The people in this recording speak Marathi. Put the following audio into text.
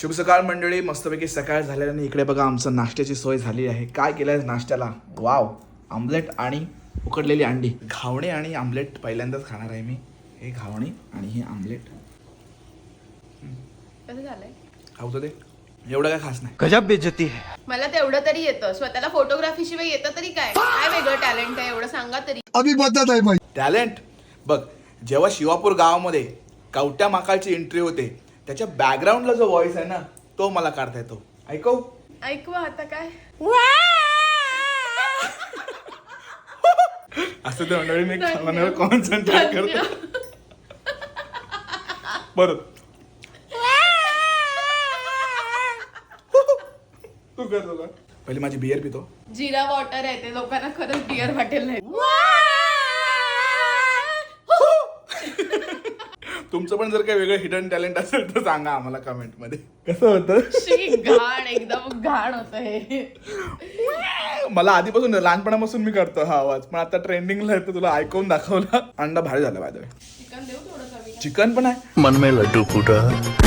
शुभ सकाळ मंडळी, मस्तपैकी सकाळ झाल्याने इकडे बघा आमचं नाश्त्याची सोय झाली आहे. काय केलं आहे नाश्त्याला? वाव, आमलेट आणि उकडलेली अंडी. घावणे आणि आमलेट पहिल्यांदाच खाणार आहे मी. हे घावणे आणि हे आमलेट. कसं झालंय? खाऊ ते एवढं काय खास नाही. गजब बेइज्जती है. मला तेवढं तरी येतं. स्वतःला फोटोग्राफी शिवाय येतं तरी काय काय वेगळं टॅलेंट आहे एवढं सांगा तरी. अभी बदलत आहे भाई. टॅलेंट बघ, जेव्हा शिवापूर गावामध्ये कवट्या माकाळची एंट्री होते, त्याच्या बॅकग्राऊंडला जो व्हॉइस आहे ना, तो मला काढता येतो. ऐकव ऐकवा आता काय. असं ते मंडळी मी खाण्यावर कॉन्सन्ट्रेट करतो. बरं तू कर पहिले माझी बियर पितो. जिरा वॉटर आहे ते, लोकांना खरंच बिअर वाटेल नाही. तुमचं पण जर काही वेगळं हिडन टॅलेंट असेल तर सांगा आम्हाला कमेंट मध्ये. कसं होतं? शी घाण, एकदम घाण होतं हे. मला आधीपासून लहानपणापासून मी करतो हा आवाज, पण आता ट्रेंडिंगला आहे तर तुला ऐकून दाखवला. अंडा भारी झाला बाय द वे. चिकन देऊ थोडं कमी. चिकन पण आहे. मन में लड्डू फूटा.